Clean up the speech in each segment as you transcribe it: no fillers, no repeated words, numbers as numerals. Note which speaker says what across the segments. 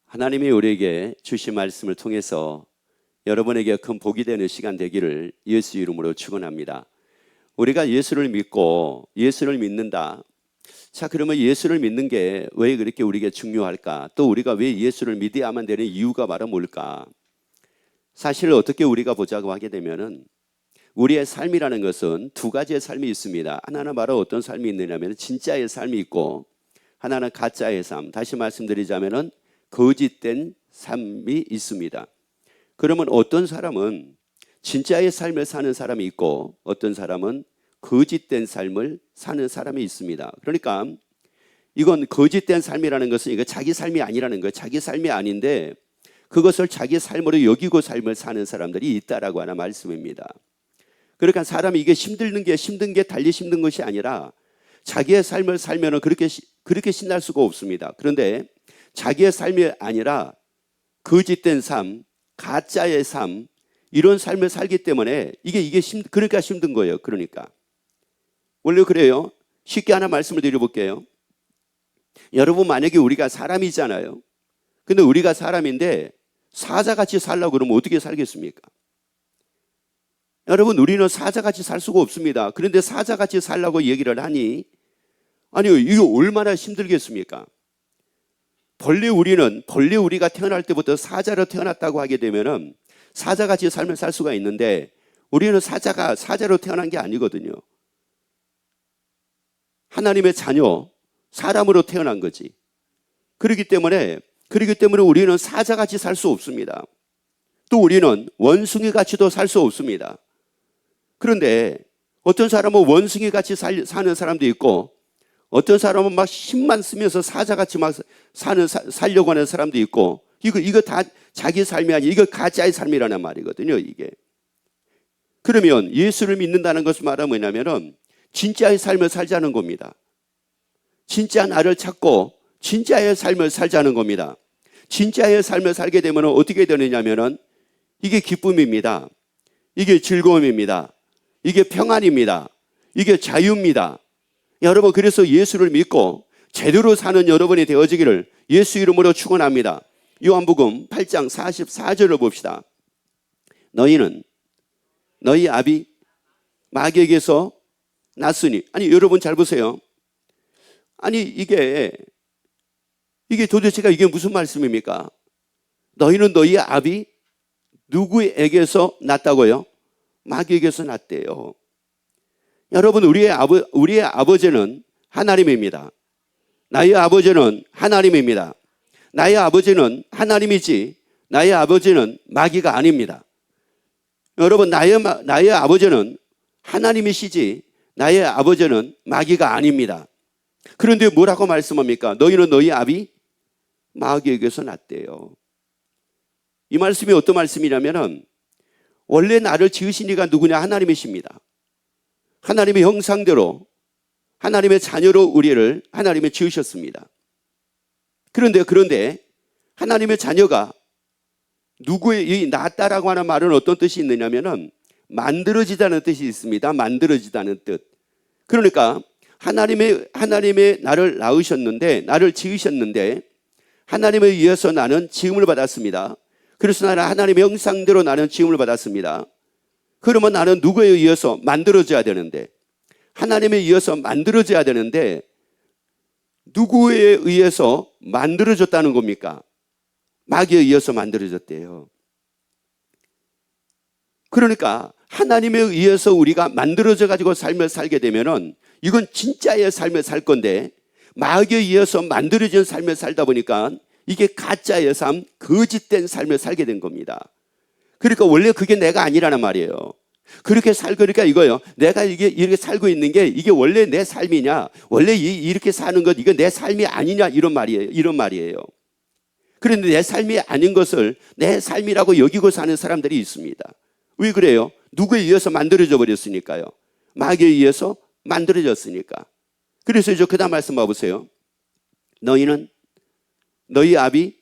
Speaker 1: 하나님이 우리에게 주신 말씀을 통해서 여러분에게 큰 복이 되는 시간 되기를 예수 이름으로 축원합니다. 우리가 예수를 믿고 예수를 믿는다. 자, 그러면 예수를 믿는 게 왜 그렇게 우리에게 중요할까? 또 우리가 왜 예수를 믿어야만 되는 이유가 바로 뭘까? 사실 어떻게 우리가 보자고 하게 되면은 우리의 삶이라는 것은 두 가지의 삶이 있습니다. 하나는 바로 어떤 삶이 있느냐면 진짜의 삶이 있고, 하나는 가짜의 삶. 다시 말씀드리자면은 거짓된 삶이 있습니다. 그러면 어떤 사람은 진짜의 삶을 사는 사람이 있고, 어떤 사람은 거짓된 삶을 사는 사람이 있습니다. 그러니까 이건 거짓된 삶이라는 것은 이거 자기 삶이 아니라는 거예요. 자기 삶이 아닌데 그것을 자기 삶으로 여기고 삶을 사는 사람들이 있다라고 하는 말씀입니다. 그러니까 사람이 이게 힘든 게 달리 힘든 것이 아니라 자기의 삶을 살면은 그렇게 신날 수가 없습니다. 그런데 자기의 삶이 아니라 거짓된 삶, 가짜의 삶, 이런 삶을 살기 때문에 그러니까 힘든 거예요. 그러니까 원래 그래요. 쉽게 하나 말씀을 드려볼게요. 여러분, 만약에 우리가 사람이잖아요. 근데 우리가 사람인데 사자같이 살려고 그러면 어떻게 살겠습니까? 여러분, 우리는 사자같이 살 수가 없습니다. 그런데 사자같이 살라고 얘기를 하니, 아니요, 이거 얼마나 힘들겠습니까? 본래 우리가 태어날 때부터 사자로 태어났다고 하게 되면은 사자같이 삶을 살 수가 있는데, 우리는 사자로 태어난 게 아니거든요. 하나님의 자녀, 사람으로 태어난 거지. 그렇기 때문에 우리는 사자같이 살 수 없습니다. 또 우리는 원숭이같이도 살 수 없습니다. 그런데 어떤 사람은 원숭이같이 사는 사람도 있고, 어떤 사람은 막 힘만 쓰면서 사자같이 막 살려고 하는 사람도 있고, 이거 다 자기 삶이 아니에요. 이거 가짜의 삶이라는 말이거든요, 이게. 그러면 예수를 믿는다는 것을 말하면 뭐냐면은 진짜의 삶을 살자는 겁니다. 진짜 나를 찾고 진짜의 삶을 살자는 겁니다. 진짜의 삶을 살게 되면 어떻게 되느냐면은 이게 기쁨입니다. 이게 즐거움입니다. 이게 평안입니다. 이게 자유입니다. 여러분, 그래서 예수를 믿고 제대로 사는 여러분이 되어지기를 예수 이름으로 축원합니다. 요한복음 8장 44절을 봅시다. 너희는 너희 아비 마귀에게서 났으니. 아니, 여러분 잘 보세요. 아니, 이게 도대체가 이게 무슨 말씀입니까? 너희는 너희 아비 누구에게서 났다고요? 마귀에게서 났대요. 여러분, 우리의 아버지는 하나님입니다. 나의 아버지는 하나님입니다. 나의 아버지는 하나님이지 나의 아버지는 마귀가 아닙니다. 여러분, 나의 아버지는 하나님이시지 나의 아버지는 마귀가 아닙니다. 그런데 뭐라고 말씀합니까? 너희는 너희 아비 마귀에게서 났대요. 이 말씀이 어떤 말씀이냐면은 원래 나를 지으신 이가 누구냐? 하나님이십니다. 하나님의 형상대로 하나님의 자녀로 우리를 하나님이 지으셨습니다. 그런데 하나님의 자녀가 누구의 낫다라고 하는 말은 어떤 뜻이 있느냐면은 만들어지다는 뜻이 있습니다. 만들어지다는 뜻. 그러니까 하나님의 나를 낳으셨는데, 나를 지으셨는데 하나님에 의해서 나는 지음을 받았습니다. 그래서 나는 하나님의 형상대로 나는 지음을 받았습니다. 그러면 나는 누구에 의해서 만들어져야 되는데, 하나님에 의해서 만들어져야 되는데 누구에 의해서 만들어졌다는 겁니까? 마귀에 의해서 만들어졌대요. 그러니까 하나님에 의해서 우리가 만들어져 가지고 삶을 살게 되면은 이건 진짜의 삶을 살 건데, 마귀에 의해서 만들어진 삶을 살다 보니까 이게 가짜의 삶, 거짓된 삶을 살게 된 겁니다. 그러니까 원래 그게 내가 아니라는 말이에요. 그러니까 이거요. 내가 이렇게 살고 있는 게 이게 원래 내 삶이냐? 원래 이렇게 사는 것, 이거 내 삶이 아니냐? 이런 말이에요. 그런데 내 삶이 아닌 것을 내 삶이라고 여기고 사는 사람들이 있습니다. 왜 그래요? 누구에 의해서 만들어져 버렸으니까요. 마귀에 의해서 만들어졌으니까. 그래서 이제 그 다음 말씀 봐보세요. 너희는 너희 아비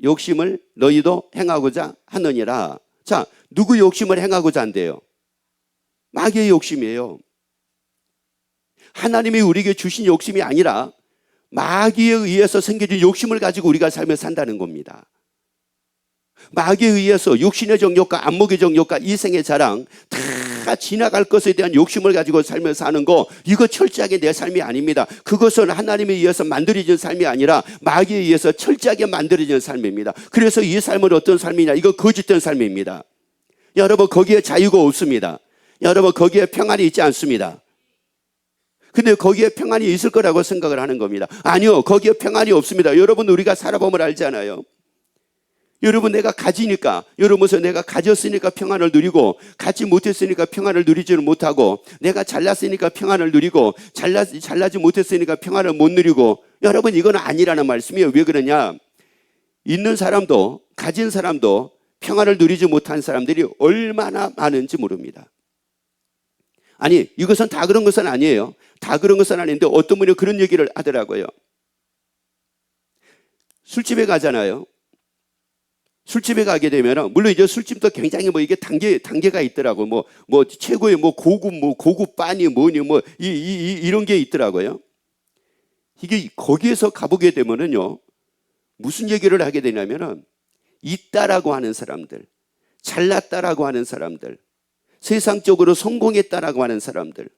Speaker 1: 욕심을 너희도 행하고자 하느니라. 자, 누구 욕심을 행하고자 한대요? 마귀의 욕심이에요. 하나님이 우리에게 주신 욕심이 아니라 마귀에 의해서 생겨진 욕심을 가지고 우리가 삶을 산다는 겁니다. 마귀에 의해서 육신의 정욕과 안목의 정욕과 이생의 자랑, 다 지나갈 것에 대한 욕심을 가지고 삶을 사는 거, 이거 철저하게 내 삶이 아닙니다. 그것은 하나님에 의해서 만들어진 삶이 아니라 마귀에 의해서 철저하게 만들어진 삶입니다. 그래서 이 삶은 어떤 삶이냐? 이거 거짓된 삶입니다. 여러분, 거기에 자유가 없습니다. 여러분, 거기에 평안이 있지 않습니다. 근데 거기에 평안이 있을 거라고 생각을 하는 겁니다. 아니요, 거기에 평안이 없습니다. 여러분, 우리가 살아보면 알잖아요. 여러분, 내가 가지니까, 여러분서 내가 가졌으니까 평안을 누리고, 갖지 못했으니까 평안을 누리지는 못하고, 내가 잘났으니까 평안을 누리고, 잘나지 못했으니까 평안을 못 누리고, 여러분, 이건 아니라는 말씀이에요. 왜 그러냐? 있는 사람도, 가진 사람도 평안을 누리지 못한 사람들이 얼마나 많은지 모릅니다. 아니, 이것은 다 그런 것은 아니에요. 다 그런 것은 아닌데 어떤 분이 그런 얘기를 하더라고요. 술집에 가잖아요. 술집에 가게 되면, 물론 이제 술집도 굉장히 이게 단계가 있더라고. 최고의 고급 바니 뭐니 이런 게 있더라고요. 이게 거기에서 가보게 되면은요, 무슨 얘기를 하게 되냐면은, 있다라고 하는 사람들, 잘났다라고 하는 사람들, 세상적으로 성공했다라고 하는 사람들,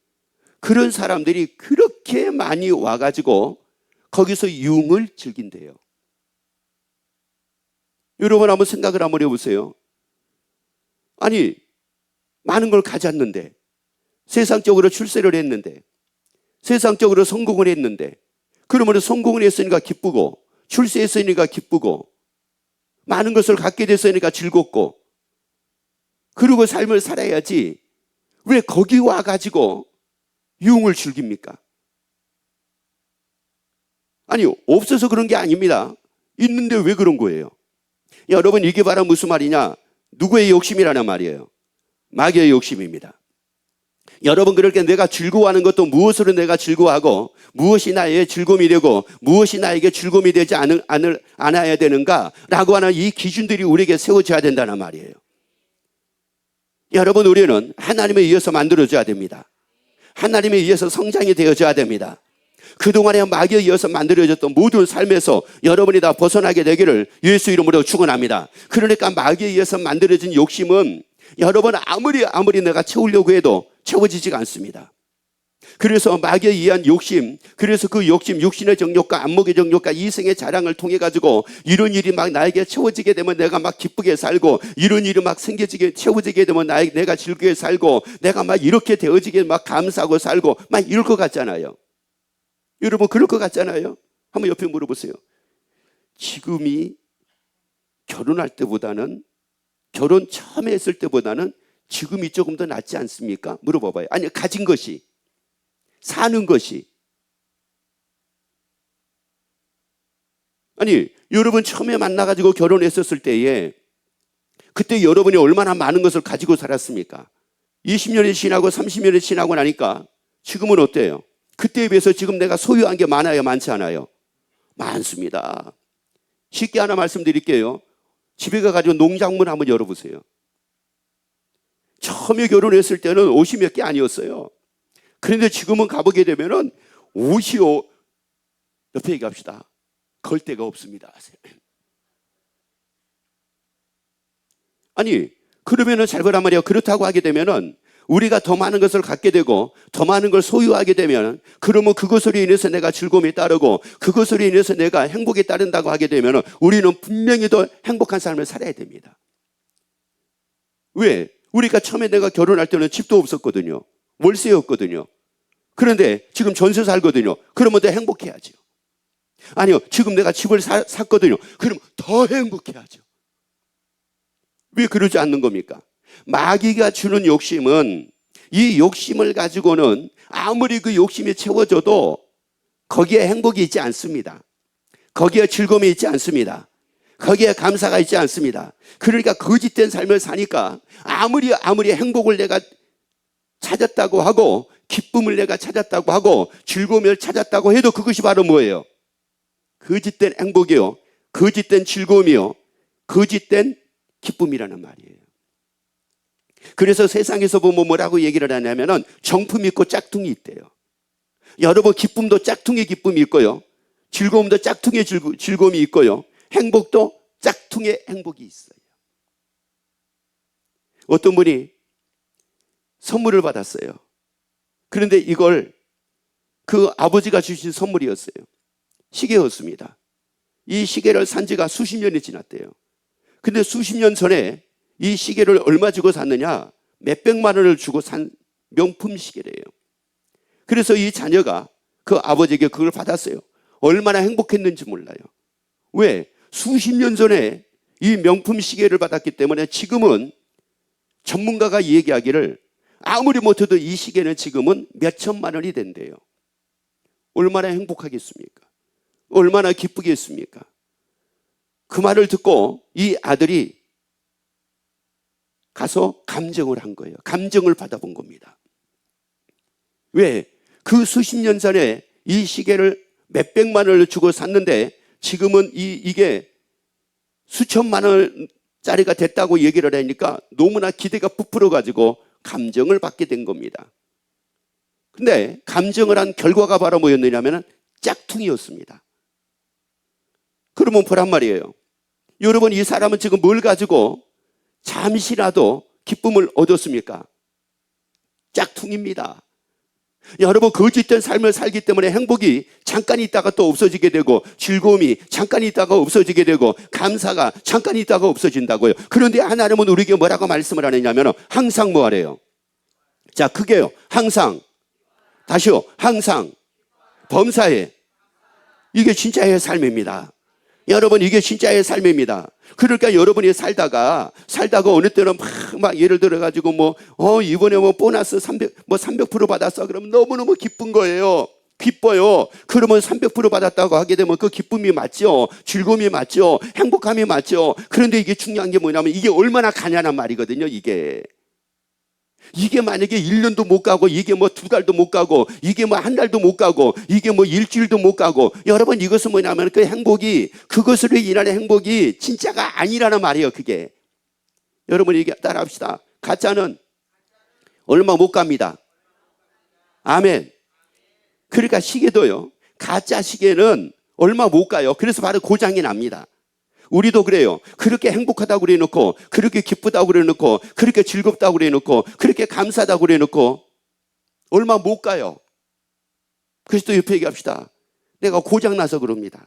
Speaker 1: 그런 사람들이 그렇게 많이 와가지고 거기서 유흥을 즐긴대요. 여러분, 한번 생각을 한번 해보세요. 아니, 많은 걸 가졌는데, 세상적으로 출세를 했는데, 세상적으로 성공을 했는데, 그러면 성공을 했으니까 기쁘고, 출세했으니까 기쁘고, 많은 것을 갖게 됐으니까 즐겁고, 그리고 삶을 살아야지 왜 거기 와가지고 유흥을 즐깁니까? 아니, 없어서 그런 게 아닙니다. 있는데 왜 그런 거예요? 여러분, 이게 바로 무슨 말이냐? 누구의 욕심이라는 말이에요? 마귀의 욕심입니다. 여러분, 그렇게 내가 즐거워하는 것도 무엇으로 내가 즐거워하고, 무엇이 나의 즐거움이 되고, 무엇이 나에게 즐거움이 되지 않아야 되는가라고 하는 이 기준들이 우리에게 세워져야 된다는 말이에요. 여러분, 우리는 하나님에 의해서 만들어져야 됩니다. 하나님에 의해서 성장이 되어져야 됩니다. 그동안에 마귀에 의해서 만들어졌던 모든 삶에서 여러분이 다 벗어나게 되기를 예수 이름으로 축원합니다. 그러니까 마귀에 의해서 만들어진 욕심은 여러분, 아무리 내가 채우려고 해도 채워지지가 않습니다. 그래서 마귀에 의한 욕심, 그래서 그 욕심, 육신의 정욕과 안목의 정욕과 이생의 자랑을 통해 가지고 이런 일이 막 나에게 채워지게 되면 내가 막 기쁘게 살고, 이런 일이 막 채워지게 되면 내가 즐겁게 살고, 내가 막 이렇게 되어지게 막 감사하고 살고 막 이럴 것 같잖아요. 여러분, 그럴 것 같잖아요. 한번 옆에 물어보세요. 지금이 결혼할 때보다는, 결혼 처음에 했을 때보다는 지금이 조금 더 낫지 않습니까? 물어봐봐요. 아니, 가진 것이, 사는 것이. 아니, 여러분 처음에 만나가지고 결혼했었을 때에 그때 여러분이 얼마나 많은 것을 가지고 살았습니까? 20년이 지나고 30년이 지나고 나니까 지금은 어때요? 그때에 비해서 지금 내가 소유한 게 많아요, 많지 않아요? 많습니다. 쉽게 하나 말씀드릴게요. 집에 가가지고 농작물 한번 열어보세요. 처음에 결혼했을 때는 옷이 몇 개 아니었어요. 그런데 지금은 가보게 되면은 옷이요, 옆에 얘기합시다. 걸 데가 없습니다. 아니, 그러면은 잘 보란 말이에요. 그렇다고 하게 되면은 우리가 더 많은 것을 갖게 되고 더 많은 걸 소유하게 되면, 그러면 그것으로 인해서 내가 즐거움이 따르고 그것으로 인해서 내가 행복이 따른다고 하게 되면 우리는 분명히 더 행복한 삶을 살아야 됩니다. 왜? 우리가 처음에 내가 결혼할 때는 집도 없었거든요. 월세였거든요. 그런데 지금 전세 살거든요. 그러면 더 행복해야죠. 아니요, 지금 내가 집을 샀거든요. 그럼 더 행복해야죠. 왜 그러지 않는 겁니까? 마귀가 주는 욕심은, 이 욕심을 가지고는 아무리 그 욕심이 채워져도 거기에 행복이 있지 않습니다. 거기에 즐거움이 있지 않습니다. 거기에 감사가 있지 않습니다. 그러니까 거짓된 삶을 사니까 아무리 행복을 내가 찾았다고 하고, 기쁨을 내가 찾았다고 하고, 즐거움을 찾았다고 해도 그것이 바로 뭐예요? 거짓된 행복이요, 거짓된 즐거움이요, 거짓된 기쁨이라는 말이에요. 그래서 세상에서 보면 뭐라고 얘기를 하냐면은 정품 있고 짝퉁이 있대요. 여러분, 기쁨도 짝퉁의 기쁨이 있고요, 즐거움도 짝퉁의 즐거움이 있고요. 행복도 짝퉁의 행복이 있어요. 어떤 분이 선물을 받았어요. 그런데 이걸 그 아버지가 주신 선물이었어요. 시계였습니다. 이 시계를 산 지가 수십 년이 지났대요. 근데 수십 년 전에 이 시계를 얼마 주고 샀느냐? 몇백만 원을 주고 산 명품 시계래요. 그래서 이 자녀가 그 아버지에게 그걸 받았어요. 얼마나 행복했는지 몰라요. 왜? 수십 년 전에 이 명품 시계를 받았기 때문에 지금은 전문가가 얘기하기를 아무리 못해도 이 시계는 지금은 몇 천만 원이 된대요. 얼마나 행복하겠습니까? 얼마나 기쁘겠습니까? 그 말을 듣고 이 아들이 가서 감정을 한 거예요. 감정을 받아본 겁니다. 왜? 그 수십 년 전에 이 시계를 몇백만 원을 주고 샀는데 지금은 이게 수천만 원짜리가 됐다고 얘기를 하니까 너무나 기대가 부풀어가지고 감정을 받게 된 겁니다. 근데 감정을 한 결과가 바로 뭐였느냐면 짝퉁이었습니다. 그러면 보란 말이에요. 여러분, 이 사람은 지금 뭘 가지고 잠시라도 기쁨을 얻었습니까? 짝퉁입니다. 여러분, 거짓된 삶을 살기 때문에 행복이 잠깐 있다가 또 없어지게 되고, 즐거움이 잠깐 있다가 없어지게 되고, 감사가 잠깐 있다가 없어진다고요. 그런데 하나님은 우리에게 뭐라고 말씀을 하느냐면 항상 뭐 하래요? 자, 크게요. 항상. 다시요. 항상. 범사에. 이게 진짜의 삶입니다. 여러분, 이게 진짜의 삶입니다. 그러니까 여러분이 살다가 어느 때는 막 예를 들어가지고 이번에 보너스 300% 받았어. 그러면 너무너무 기쁜 거예요. 기뻐요. 그러면 300% 받았다고 하게 되면 그 기쁨이 맞죠. 즐거움이 맞죠. 행복함이 맞죠. 그런데 이게 중요한 게 뭐냐면 이게 얼마나 가냐는 말이거든요, 이게 만약에 1년도 못 가고, 이게 2달도 못 가고, 이게 한 달도 못 가고, 이게 일주일도 못 가고, 여러분, 이것은 뭐냐면 그 행복이, 그것으로 인한 행복이 진짜가 아니라는 말이에요, 그게. 여러분, 이게 따라합시다. 가짜는 얼마 못 갑니다. 아멘. 그러니까 시계도요, 가짜 시계는 얼마 못 가요. 그래서 바로 고장이 납니다. 우리도 그래요. 그렇게 행복하다고 그래 놓고, 그렇게 기쁘다고 그래 놓고, 그렇게 즐겁다고 그래 놓고, 그렇게 감사하다고 그래 놓고 얼마 못 가요. 그래서 또 옆에 얘기합시다. 내가 고장나서 그럽니다.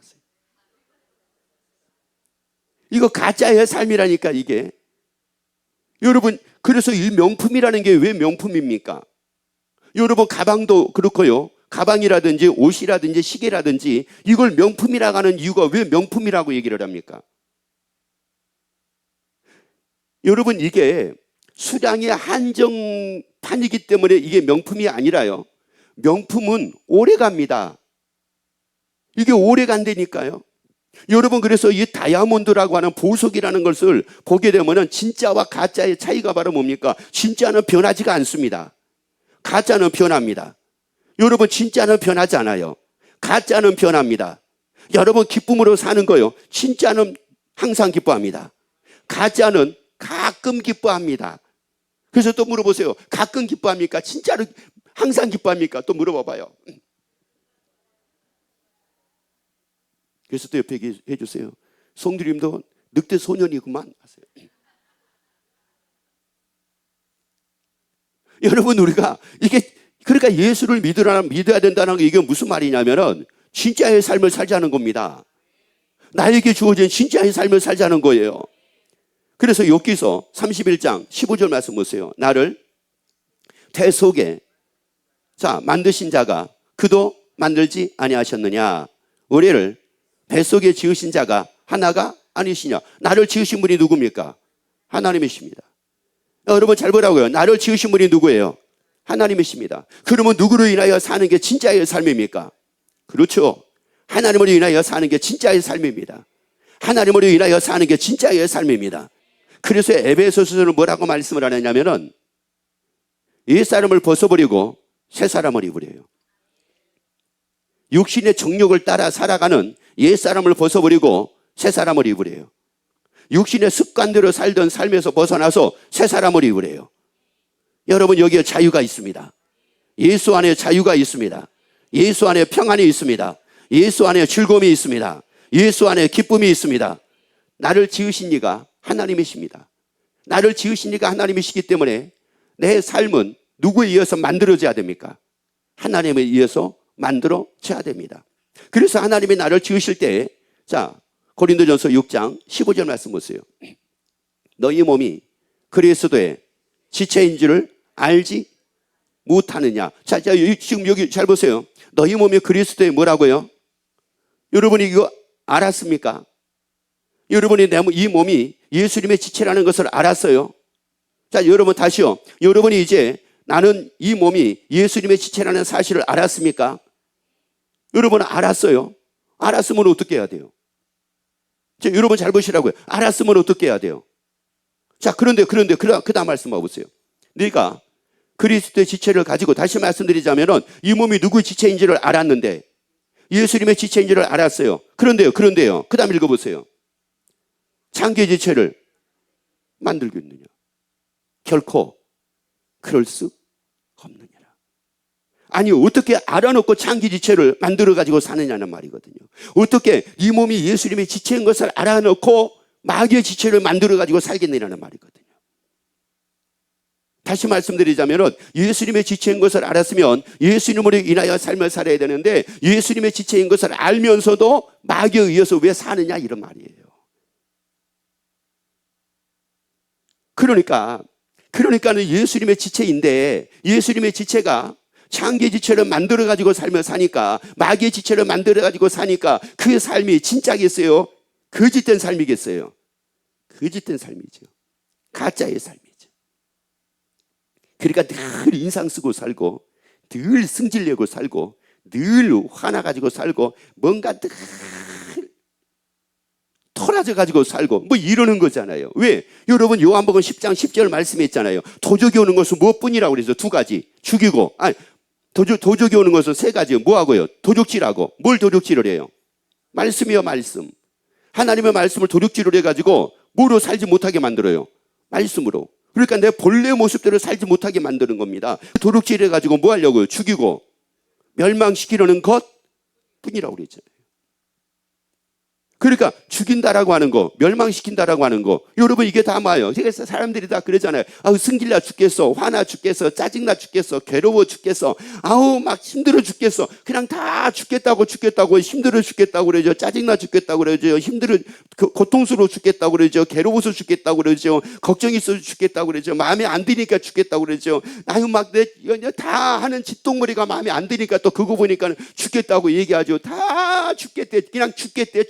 Speaker 1: 이거 가짜의 삶이라니까, 이게. 여러분, 그래서 이 명품이라는 게 왜 명품입니까? 여러분, 가방도 그렇고요. 가방이라든지 옷이라든지 시계라든지 이걸 명품이라고 하는 이유가 왜 명품이라고 얘기를 합니까? 여러분, 이게 수량의 한정판이기 때문에 이게 명품이 아니라요. 명품은 오래 갑니다. 이게 오래 간다니까요. 여러분, 그래서 이 다이아몬드라고 하는 보석이라는 것을 보게 되면 진짜와 가짜의 차이가 바로 뭡니까? 진짜는 변하지가 않습니다. 가짜는 변합니다. 여러분, 진짜는 변하지 않아요. 가짜는 변합니다. 여러분, 기쁨으로 사는 거요. 진짜는 항상 기뻐합니다. 가짜는 가끔 기뻐합니다. 그래서 또 물어보세요. 가끔 기뻐합니까? 진짜로 항상 기뻐합니까? 또 물어봐봐요. 그래서 또 옆에 얘기해 주세요. 송두림도 늑대 소년이구만 하세요. 여러분, 우리가 이게 그러니까 예수를 믿어야 된다는 게 이게 무슨 말이냐면은 진짜의 삶을 살자는 겁니다. 나에게 주어진 진짜의 삶을 살자는 거예요. 그래서 욥기서 31장 15절 말씀 보세요. 나를 태 속에 만드신 자가 그도 만들지 아니하셨느냐? 우리를 뱃속에 지으신 자가 하나가 아니시냐? 나를 지으신 분이 누굽니까? 하나님이십니다. 여러분, 잘 보라고요. 나를 지으신 분이 누구예요? 하나님이십니다. 그러면 누구로 인하여 사는 게 진짜의 삶입니까? 그렇죠. 하나님으로 인하여 사는 게 진짜의 삶입니다. 하나님으로 인하여 사는 게 진짜의 삶입니다. 그래서 에베소서는 뭐라고 말씀을 하느냐면은 옛사람을 벗어버리고 새사람을 입으래요. 육신의 정욕을 따라 살아가는 옛사람을 벗어버리고 새사람을 입으래요. 육신의 습관대로 살던 삶에서 벗어나서 새사람을 입으래요. 여러분, 여기에 자유가 있습니다. 예수 안에 자유가 있습니다. 예수 안에 평안이 있습니다. 예수 안에 즐거움이 있습니다. 예수 안에 기쁨이 있습니다. 나를 지으신 이가 하나님이십니다. 나를 지으신 이가 하나님이시기 때문에 내 삶은 누구에 의해서 만들어져야 됩니까? 하나님에 의해서 만들어져야 됩니다. 그래서 하나님이 나를 지으실 때, 자, 고린도전서 6장 15절 말씀 보세요. 너희 몸이 그리스도의 지체인 줄을 알지 못하느냐. 자, 지금 여기 잘 보세요. 너희 몸이 그리스도의 뭐라고요? 여러분이 이거 알았습니까? 여러분이 이 몸이 예수님의 지체라는 것을 알았어요. 자, 여러분 다시요. 여러분이 이제 나는 이 몸이 예수님의 지체라는 사실을 알았습니까? 여러분은 알았어요. 알았으면 어떻게 해야 돼요? 자, 여러분 잘 보시라고요. 알았으면 어떻게 해야 돼요? 자, 그런데 그 다음 말씀 봐보세요. 네가 그리스도의 지체를 가지고, 다시 말씀드리자면은 이 몸이 누구의 지체인지를 알았는데, 예수님의 지체인지를 알았어요. 그런데요. 그 다음 읽어보세요. 장기의 지체를 만들겠느냐? 결코 그럴 수 없느니라. 아니, 어떻게 알아놓고 장기 지체를 만들어가지고 사느냐는 말이거든요. 어떻게 이 몸이 예수님의 지체인 것을 알아놓고 마귀의 지체를 만들어가지고 살겠느냐는 말이거든요. 다시 말씀드리자면 예수님의 지체인 것을 알았으면 예수님으로 인하여 삶을 살아야 되는데, 예수님의 지체인 것을 알면서도 마귀에 의해서 왜 사느냐, 이런 말이에요. 그러니까는 예수님의 지체인데, 예수님의 지체가 장기의 지체를 만들어가지고 살며 사니까, 마귀의 지체를 만들어가지고 사니까 그 삶이 진짜겠어요? 거짓된 삶이겠어요? 거짓된 삶이죠. 가짜의 삶이죠. 그러니까 늘 인상 쓰고 살고, 늘 승질내고 살고, 늘 화나가지고 살고, 뭔가 늘 토라져가지고 살고, 뭐 이러는 거잖아요. 왜? 여러분 요한복음 10장 10절 말씀에 있잖아요. 도적이 오는 것은 무엇뿐이라고 그래서 두 가지. 죽이고, 도적이 오는 것은 세 가지요. 뭐하고요? 도둑질하고. 뭘 도둑질을 해요? 말씀이요, 말씀. 하나님의 말씀을 도둑질을 해가지고 뭐로 살지 못하게 만들어요? 말씀으로. 그러니까 내 본래 모습대로 살지 못하게 만드는 겁니다. 도둑질 해가지고 뭐 하려고요? 죽이고 멸망시키려는 것 뿐이라고 그랬잖아요. 그러니까 죽인다라고 하는 거, 멸망시킨다라고 하는 거, 여러분 이게 다 뭐예요? 그래서 사람들이 다 그러잖아요. 아우, 승질나 죽겠어, 화나 죽겠어, 짜증나 죽겠어, 괴로워 죽겠어, 아우 막 힘들어 죽겠어. 그냥 다 죽겠다고 힘들어 죽겠다고 그러죠. 짜증나 죽겠다고 그러죠. 고통스러워 죽겠다고 그러죠. 괴로워서 죽겠다고 그러죠. 걱정이 있어서 죽겠다고 그러죠. 마음에 안 드니까 죽겠다고 그러죠. 아유, 막 다 하는 짓동머리가 마음에 안 드니까 또 그거 보니까 죽겠다고 얘기하죠. 다 죽겠대, 그냥 죽겠대.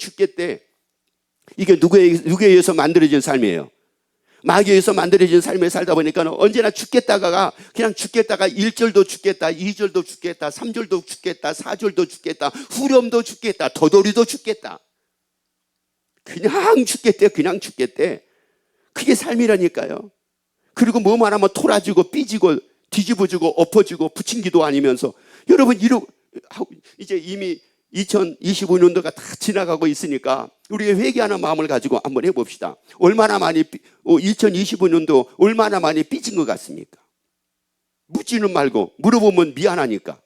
Speaker 1: 이게 누구에 의해서 만들어진 삶이에요? 마귀에 의해서 만들어진 삶을 살다 보니까 언제나 죽겠다가 그냥 죽겠다가 1절도 죽겠다, 2절도 죽겠다, 3절도 죽겠다, 4절도 죽겠다, 후렴도 죽겠다, 더더리도 죽겠다. 그냥 죽겠대. 그게 삶이라니까요. 그리고 뭐만 하면 토라지고 삐지고 뒤집어지고 엎어지고 부침기도 아니면서, 여러분 이제 이미 2025년도가 다 지나가고 있으니까 우리가 회개하는 마음을 가지고 한번 해봅시다. 2025년도 얼마나 많이 삐진 것 같습니까? 묻지는 말고 물어보면 미안하니까.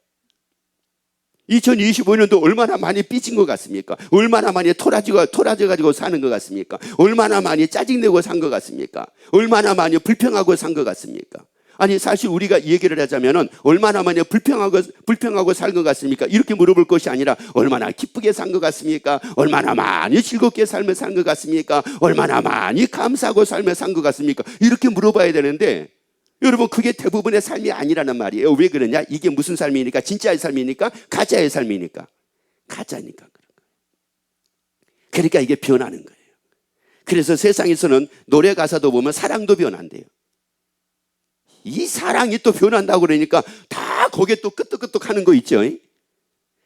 Speaker 1: 2025년도 얼마나 많이 삐진 것 같습니까? 얼마나 많이 토라져가지고 사는 것 같습니까? 얼마나 많이 짜증내고 산 것 같습니까? 얼마나 많이 불평하고 산 것 같습니까? 아니, 사실 우리가 얘기를 하자면은 얼마나 많이 불평하고 살 것 같습니까? 이렇게 물어볼 것이 아니라 얼마나 기쁘게 산 것 같습니까? 얼마나 많이 즐겁게 삶을 산 것 같습니까? 얼마나 많이 감사하고 삶을 산 것 같습니까? 이렇게 물어봐야 되는데, 여러분 그게 대부분의 삶이 아니라는 말이에요. 왜 그러냐? 이게 무슨 삶이니까? 진짜의 삶이니까? 가짜의 삶이니까? 가짜니까 그런 거예요. 그러니까 이게 변하는 거예요. 그래서 세상에서는 노래 가사도 보면 사랑도 변한대요. 이 사랑이 또 변한다고 그러니까 다 거기에 또 끄떡끄떡 하는 거 있죠.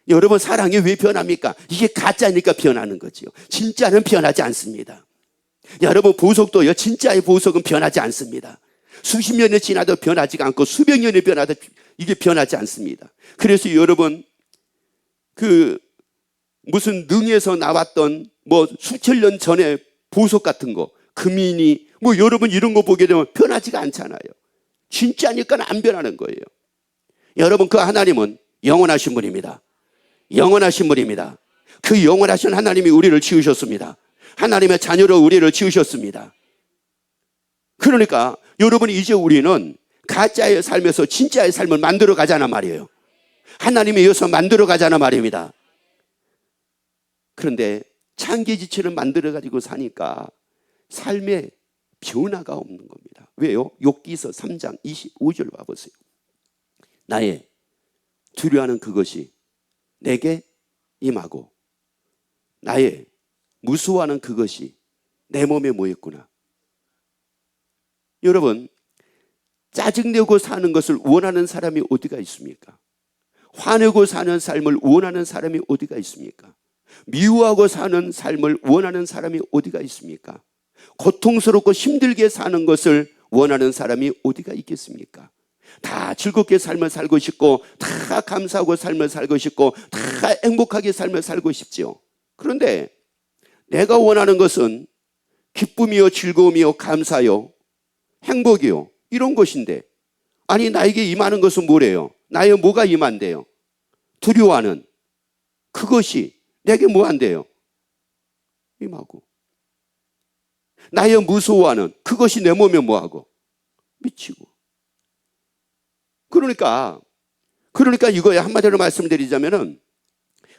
Speaker 1: 여러분, 사랑이 왜 변합니까? 이게 가짜니까 변하는 거죠. 진짜는 변하지 않습니다. 여러분, 보석도요, 진짜의 보석은 변하지 않습니다. 수십 년이 지나도 변하지가 않고 수백 년이 변하도 이게 변하지 않습니다. 그래서 여러분, 무슨 능에서 나왔던 뭐 수천 년 전에 보석 같은 거, 금이니 뭐 여러분 이런 거 보게 되면 변하지가 않잖아요. 진짜니까 안 변하는 거예요. 여러분, 그 하나님은 영원하신 분입니다. 영원하신 분입니다. 그 영원하신 하나님이 우리를 지으셨습니다. 하나님의 자녀로 우리를 지으셨습니다. 그러니까 여러분, 이제 우리는 가짜의 삶에서 진짜의 삶을 만들어 가자는 말이에요. 하나님에 의해서 만들어 가자는 말입니다. 그런데 창기지체를 만들어 가지고 사니까 삶에 변화가 없는 겁니다. 왜요? 욥기서 3장 25절 봐보세요. 나의 두려워하는 그것이 내게 임하고 나의 무서워하는 그것이 내 몸에 모였구나. 여러분, 짜증내고 사는 것을 원하는 사람이 어디가 있습니까? 화내고 사는 삶을 원하는 사람이 어디가 있습니까? 미워하고 사는 삶을 원하는 사람이 어디가 있습니까? 고통스럽고 힘들게 사는 것을 원하는 사람이 어디가 있겠습니까? 다 즐겁게 삶을 살고 싶고, 다 감사하고 삶을 살고 싶고, 다 행복하게 삶을 살고 싶지요. 그런데 내가 원하는 것은 기쁨이요, 즐거움이요, 감사요, 행복이요, 이런 것인데, 아니 나에게 임하는 것은 뭐래요? 나의 뭐가 임한대요? 두려워하는 그것이 내게 뭐 한대요? 임하고. 나의 무서워하는 그것이 내 몸에 뭐하고? 미치고. 그러니까 이거에 한마디로 말씀드리자면은,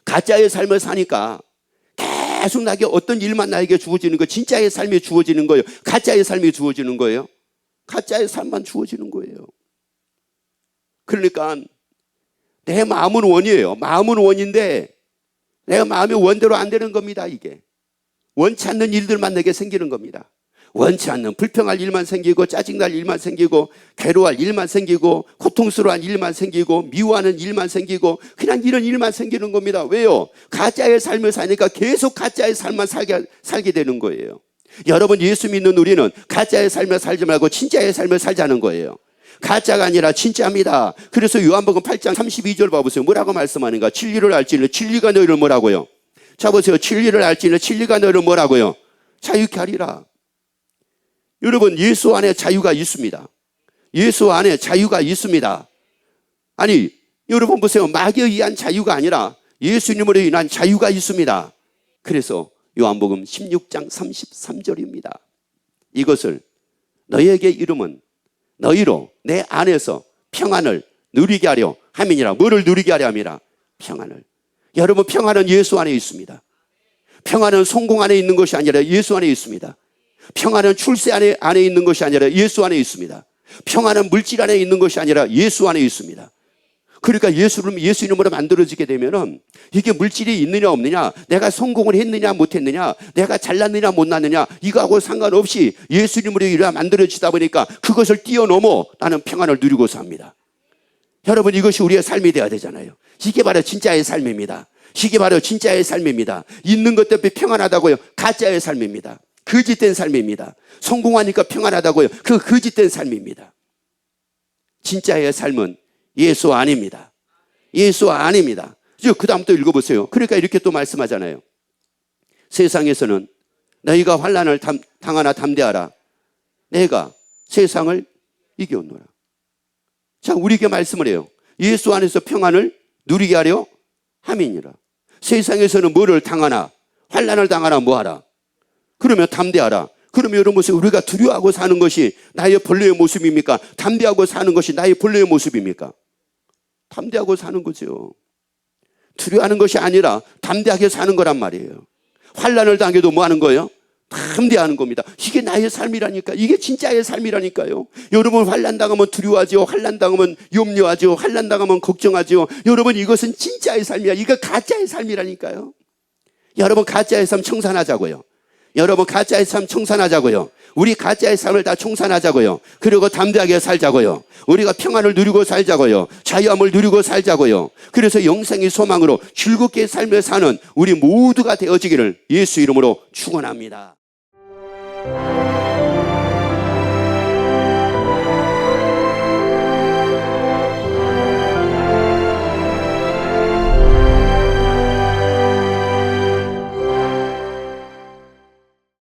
Speaker 1: 가짜의 삶을 사니까 계속 나에게 어떤 일만 나에게 주어지는 거, 진짜의 삶이 주어지는 거예요? 가짜의 삶이 주어지는 거예요? 가짜의 삶만 주어지는 거예요. 그러니까 내 마음은 원이에요. 마음은 원인데 내 마음이 원대로 안 되는 겁니다. 이게 원치 않는 일들만 내게 생기는 겁니다. 원치 않는 불평할 일만 생기고, 짜증날 일만 생기고, 괴로워할 일만 생기고, 고통스러운 일만 생기고, 미워하는 일만 생기고, 그냥 이런 일만 생기는 겁니다. 왜요? 가짜의 삶을 사니까 계속 가짜의 삶만 살게 되는 거예요. 여러분, 예수 믿는 우리는 가짜의 삶을 살지 말고 진짜의 삶을 살자는 거예요. 가짜가 아니라 진짜입니다. 그래서 요한복음 8장 32절 봐보세요. 뭐라고 말씀하는가? 진리를 알지는 진리가 너희를 뭐라고요? 자 보세요. 진리를 알지는 진리가 너희를 뭐라고요? 자유케 하리라. 여러분, 예수 안에 자유가 있습니다. 예수 안에 자유가 있습니다. 아니, 여러분 보세요. 마귀에 의한 자유가 아니라 예수님으로 인한 자유가 있습니다. 그래서 요한복음 16장 33절입니다. 이것을 너희에게 이름은 너희로 내 안에서 평안을 누리게 하려 함이니라. 뭐를 누리게 하려 함이라? 평안을. 여러분, 평안은 예수 안에 있습니다. 평안은 성공 안에 있는 것이 아니라 예수 안에 있습니다. 평안은 출세 안에 있는 것이 아니라 예수 안에 있습니다. 평안은 물질 안에 있는 것이 아니라 예수 안에 있습니다. 그러니까 예수 이름으로 만들어지게 되면은 이게 물질이 있느냐 없느냐, 내가 성공을 했느냐 못했느냐, 내가 잘났느냐 못났느냐, 이거하고 상관없이 예수 이름으로 만들어지다 보니까 그것을 뛰어넘어 나는 평안을 누리고 삽니다. 여러분, 이것이 우리의 삶이 되어야 되잖아요. 이게 바로 진짜의 삶입니다. 이게 바로 진짜의 삶입니다. 있는 것 때문에 평안하다고요? 가짜의 삶입니다. 거짓된 삶입니다. 성공하니까 평안하다고요? 그 거짓된 삶입니다. 진짜의 삶은 예수 아닙니다. 예수 아닙니다. 그 다음 또 읽어보세요. 그러니까 이렇게 또 말씀하잖아요. 세상에서는 너희가 환난을 당하나 담대하라. 내가 세상을 이겨오노라. 자, 우리에게 말씀을 해요. 예수 안에서 평안을 누리게 하려 함이니라. 세상에서는 뭐를 당하나, 환난을 당하나 뭐하라? 그러면 담대하라. 그러면 여러분 보세요. 우리가 두려워하고 사는 것이 나의 본래의 모습입니까? 담대하고 사는 것이 나의 본래의 모습입니까? 담대하고 사는 거죠. 두려워하는 것이 아니라 담대하게 사는 거란 말이에요. 환난을 당해도 뭐 하는 거예요? 담대하는 겁니다. 이게 나의 삶이라니까. 이게 진짜의 삶이라니까요. 여러분, 환난 당하면 두려워하죠. 환난 당하면 염려하죠. 환난 당하면 걱정하죠. 여러분, 이것은 진짜의 삶이야. 이거 가짜의 삶이라니까요. 여러분, 가짜의 삶 청산하자고요. 여러분, 가짜의 삶 청산하자고요. 우리 가짜의 삶을 다 청산하자고요. 그리고 담대하게 살자고요. 우리가 평안을 누리고 살자고요. 자유함을 누리고 살자고요. 그래서 영생의 소망으로 즐겁게 삶을 사는 우리 모두가 되어지기를 예수 이름으로 축원합니다.